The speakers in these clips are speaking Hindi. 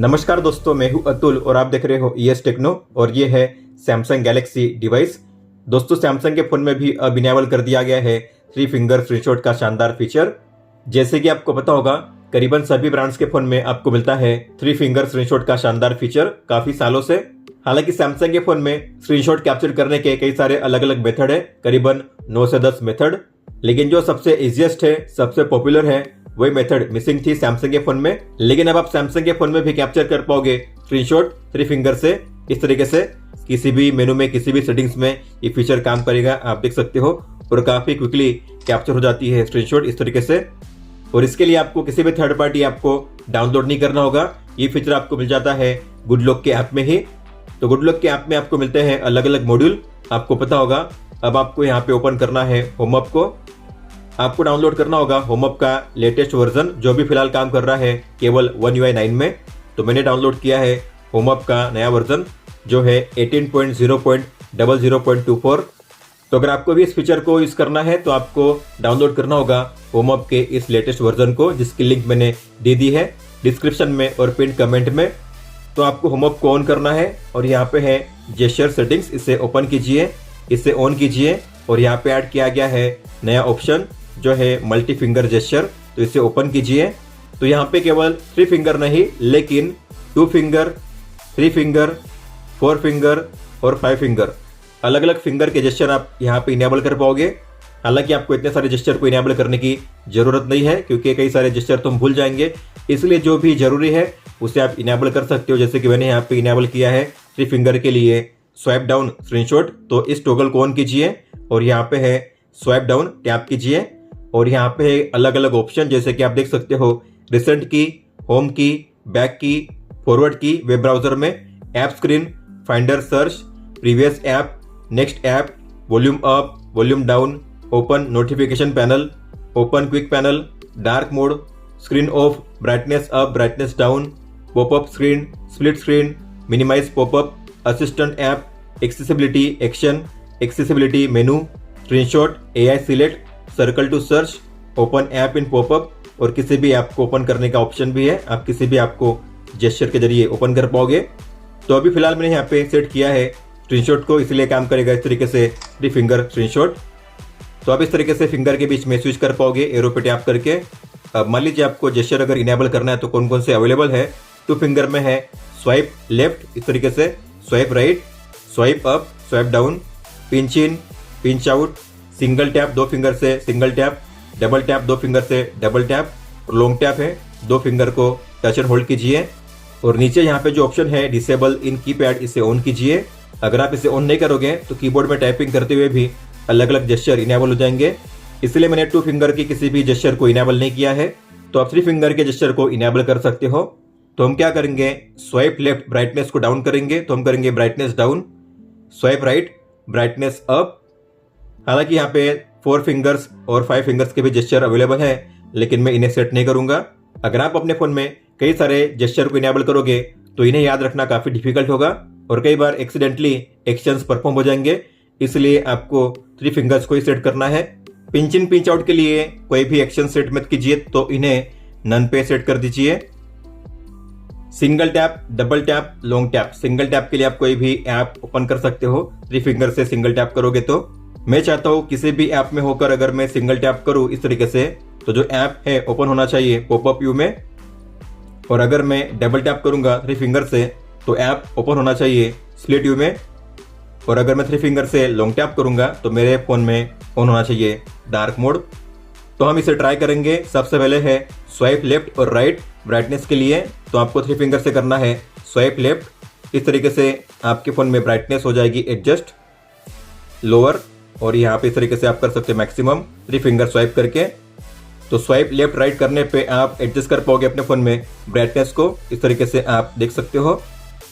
नमस्कार दोस्तों, मैं हूं अतुल और आप देख रहे हो ईएस टेक्नो और ये है सैमसंग गैलेक्सी डिवाइस। दोस्तों, सैमसंग के फोन में भी अब इनेबल कर दिया गया है 3 फिंगर स्क्रीनशॉट का शानदार फीचर। जैसे कि आपको पता होगा, करीबन सभी ब्रांड्स के फोन में आपको मिलता है 3 फिंगर स्क्रीनशॉट का शानदार फीचर काफी सालों से। हालांकि सैमसंग के फोन में स्क्रीनशॉट कैप्चर करने के कई सारे अलग अलग मेथड है, करीबन 9 से 10 मेथड, लेकिन जो सबसे इजीएस्ट है, सबसे पॉपुलर है, वही मेथड मिसिंग थी सैमसंग के फोन में। लेकिन अब आप सैमसंग के फोन में भी कैप्चर कर पाओगे स्क्रीनशॉट 3 फिंगर से। इस तरीके से किसी भी मेनू में, किसी भी सेटिंग्स में ये फीचर काम करेगा, आप देख सकते हो, और काफी क्विकली कैप्चर हो जाती है स्क्रीनशॉट इस तरीके से। और इसके लिए आपको किसी भी थर्ड पार्टी ऐप को डाउनलोड नहीं करना होगा। ये फीचर आपको मिल जाता है गुडलॉक के ऐप में ही। तो गुडलॉक के ऐप में आपको मिलते हैं अलग अलग मॉड्यूल, आपको पता होगा। अब आपको यहाँ पे ओपन करना है होम ऐप को। आपको डाउनलोड करना होगा होम ऐप का लेटेस्ट वर्जन, जो भी फिलहाल काम कर रहा है केवल One UI 9 में। तो मैंने डाउनलोड किया है होम ऐप का नया वर्जन, जो है 18.0.00.24। तो अगर आपको भी इस फीचर को यूज करना है तो आपको डाउनलोड करना होगा होम ऐप के इस लेटेस्ट वर्जन को, जिसकी लिंक मैंने दे दी है डिस्क्रिप्शन में और पिन कमेंट में। तो आपको होम ऐप को ऑन करना है और यहाँ पे है जेस्चर सेटिंग्स, इसे ओपन कीजिए, इसे ऑन कीजिए। और यहाँ पे ऐड किया गया है नया ऑप्शन, जो है मल्टी फिंगर जेस्चर। तो इसे ओपन कीजिए। तो यहाँ पे केवल 3 फिंगर नहीं, लेकिन 2 फिंगर, 3 फिंगर, 4 फिंगर और 5 फिंगर, अलग अलग फिंगर के जेस्चर आप यहाँ पे इनेबल कर पाओगे। हालांकि आपको इतने सारे जेस्चर को इनेबल करने की जरूरत नहीं है, क्योंकि कई सारे जेस्चर तो हम भूल जाएंगे। इसलिए जो भी जरूरी है उसे आप इनेबल कर सकते हो। जैसे कि मैंने यहाँ पे इनेबल किया है 3 फिंगर के लिए स्वाइप डाउन स्क्रीनशॉट। तो इस टॉगल को ऑन कीजिए और यहाँ पे है स्वाइप डाउन टैप कीजिए। और यहाँ पे है अलग अलग ऑप्शन, जैसे कि आप देख सकते हो, रिसेंट की, होम की, back key, forward key, web browser में, app screen, finder search, previous app, next app, volume up, volume down, open notification panel, open quick panel, dark mode, screen off, brightness up, brightness down, popup screen, split screen, minimize popup, assistant app, accessibility action, accessibility menu, screenshot, AI select, circle to search, open app in popup, और किसी भी ऐप को ओपन करने का ऑप्शन भी है। आप किसी भी ऐप को जेस्चर के जरिए ओपन कर पाओगे। तो अभी फिलहाल मैंने यहाँ पे सेट किया है स्क्रीनशॉट को, इसलिए काम करेगा इस तरीके से 3 फिंगर स्क्रीनशॉट। तो आप इस तरीके से फिंगर के बीच में स्विच कर पाओगे एरो पे टैप करके। अब मान लीजिए आपको जेस्चर अगर इनेबल करना है तो कौन कौन से अवेलेबल है। 2 फिंगर में है स्वाइप लेफ्ट, इस तरीके से, swipe right, swipe up, swipe down, pinch in, pinch out, single tap 2 finger से single tap, double tap 2 finger से डबल टैप, और लॉन्ग टैप है 2 फिंगर को टच एंड होल्ड कीजिए। और नीचे यहाँ पे जो ऑप्शन है डिसेबल इन कीपैड, इसे ऑन कीजिए। अगर आप इसे ऑन नहीं करोगे तो कीबोर्ड में टाइपिंग करते हुए भी अलग अलग जेस्चर इनेबल हो जाएंगे। इसलिए मैंने 2 फिंगर की किसी भी जेस्चर को इनेबल नहीं किया है। तो आप 3 फिंगर के जेस्चर को इनेबल कर सकते हो। तो हम क्या करेंगे, स्वाइप लेफ्ट ब्राइटनेस को डाउन करेंगे, तो हम करेंगे brightness down, swipe right brightness up. हालांकि यहाँ पे 4 फिंगर्स और 5 फिंगर्स के भी जेस्चर अवेलेबल है, लेकिन मैं इन्हें सेट नहीं करूंगा। अगर आप अपने फोन में कई सारे जेस्चर को इनेबल करोगे तो इन्हें याद रखना काफी डिफिकल्ट होगा और कई बार एक्सीडेंटली एक्शंस परफॉर्म हो जाएंगे। इसलिए आपको 3 फिंगर्स को ही सेट करना है। पिंच इन पिंच आउट के लिए कोई भी एक्शन सेट मत कीजिए, तो इन्हें नन पे सेट कर दीजिए। Single tap, double tap, long tap, single tap के लिए आप कोई भी ऐप ओपन कर सकते हो 3 फिंगर से सिंगल टैप करोगे। तो मैं चाहता हूं किसी भी ऐप में होकर अगर मैं सिंगल टैप करूं इस तरीके से, तो जो ऐप है ओपन होना चाहिए पॉपअप व्यू में। और अगर मैं डबल टैप करूंगा 3 फिंगर से, तो ऐप ओपन होना चाहिए स्प्लिट व्यू में। और अगर मैं 3 फिंगर से लॉन्ग टैप करूंगा तो मेरे फोन में ऑन होना चाहिए डार्क मोड। तो हम इसे ट्राई करेंगे। सबसे पहले है स्वाइप लेफ्ट और राइट ब्राइटनेस के लिए, तो आपको 3 फिंगर से करना है स्वाइप लेफ्ट। इस तरीके से आपके फोन में ब्राइटनेस हो जाएगी एडजस्ट, लोअर, और यहाँ पे इस तरीके से आप कर सकते हैं मैक्सिमम 3 फिंगर स्वाइप करके। तो स्वाइप लेफ्ट राइट करने पे आप एडजस्ट कर पाओगे अपने फोन में ब्राइटनेस को, इस तरीके से आप देख सकते हो।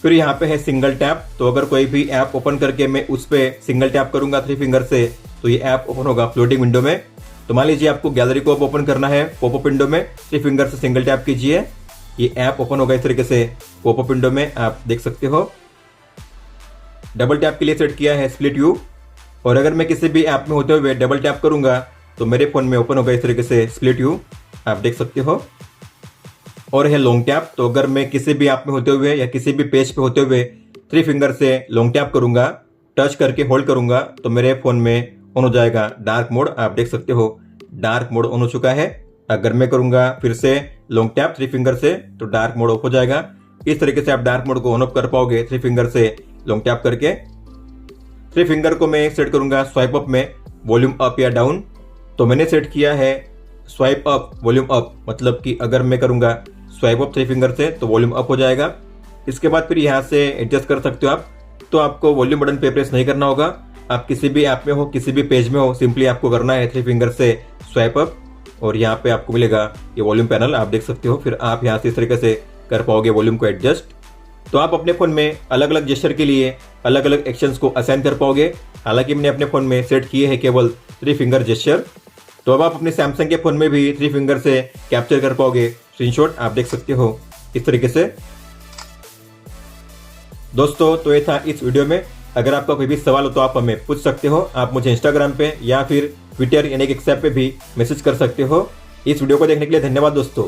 फिर यहाँ पे है सिंगल टैप, तो अगर कोई भी ऐप ओपन करके मैं उस पर सिंगल टैप करूंगा 3 फिंगर से, तो ये ऐप ओपन होगा फ्लोटिंग विंडो में। तो मान लीजिए आपको गैलरी को ओपन करना है पॉपअप विंडो में, 3 फिंगर से सिंगल टैप कीजिए, ये ऐप ओपन होगा इस तरीके से पॉपअप विंडो में, आप देख सकते हो। डबल टैप के लिए सेट किया है स्प्लिट व्यू, और अगर मैं किसी भी ऐप में होते हुए डबल टैप करूंगा तो मेरे फोन में ओपन होगा इस तरीके से स्प्लिट व्यू, आप देख सकते हो। और है लॉन्ग टैप। तो अगर मैं किसी भी ऐप में होते हुए या किसी भी पेज पे होते हुए 3 फिंगर से लॉन्ग टैप करूंगा, टच करके होल्ड करूंगा, तो मेरे फोन में ऑन हो जाएगा डार्क मोड। आप देख सकते हो डार्क मोड ऑन हो चुका है। अगर मैं करूंगा फिर से लॉन्ग टैप 3 फिंगर से, तो डार्क मोड ऑफ हो जाएगा। इस तरीके से आप डार्क मोड को ऑन ऑफ कर पाओगे 3 फिंगर से लॉन्ग टैप करके। 3 फिंगर को मैं सेट करूंगा स्वाइप अप में, वॉल्यूम अप या डाउन। तो मैंने सेट किया है स्वाइप अप वॉल्यूम अप, मतलब कि अगर मैं करूंगा स्वाइप अप 3 फिंगर से तो वॉल्यूम अप हो जाएगा। इसके बाद फिर यहाँ से एडजस्ट कर सकते हो आप। तो आपको वॉल्यूम बटन पे प्रेस नहीं करना होगा। आप किसी भी ऐप में हो, किसी भी पेज में हो, सिंपली आपको करना है 3 फिंगर से स्वाइप अप और यहाँ पे आपको मिलेगा ये वॉल्यूम पैनल, आप देख सकते हो। फिर आप यहाँ से इस तरीके से कर पाओगे वॉल्यूम को एडजस्ट। तो आप अपने फोन में अलग अलग जेस्चर के लिए अलग अलग एक्शंस को असाइन कर पाओगे। हालांकि मैंने अपने फोन में सेट किए हैं केवल 3 फिंगर जेस्चर। तो अब आप अपने सैमसंग के फोन में भी 3 फिंगर से कैप्चर कर पाओगे स्क्रीनशॉट, आप देख सकते हो इस तरीके से। दोस्तों तो ये था इस वीडियो में। अगर आपका कोई भी सवाल हो तो आप हमें पूछ सकते हो। आप मुझे इंस्टाग्राम पे या फिर ट्विटर यानी कि एक्स ऐप पे भी मैसेज कर सकते हो। इस वीडियो को देखने के लिए धन्यवाद दोस्तों।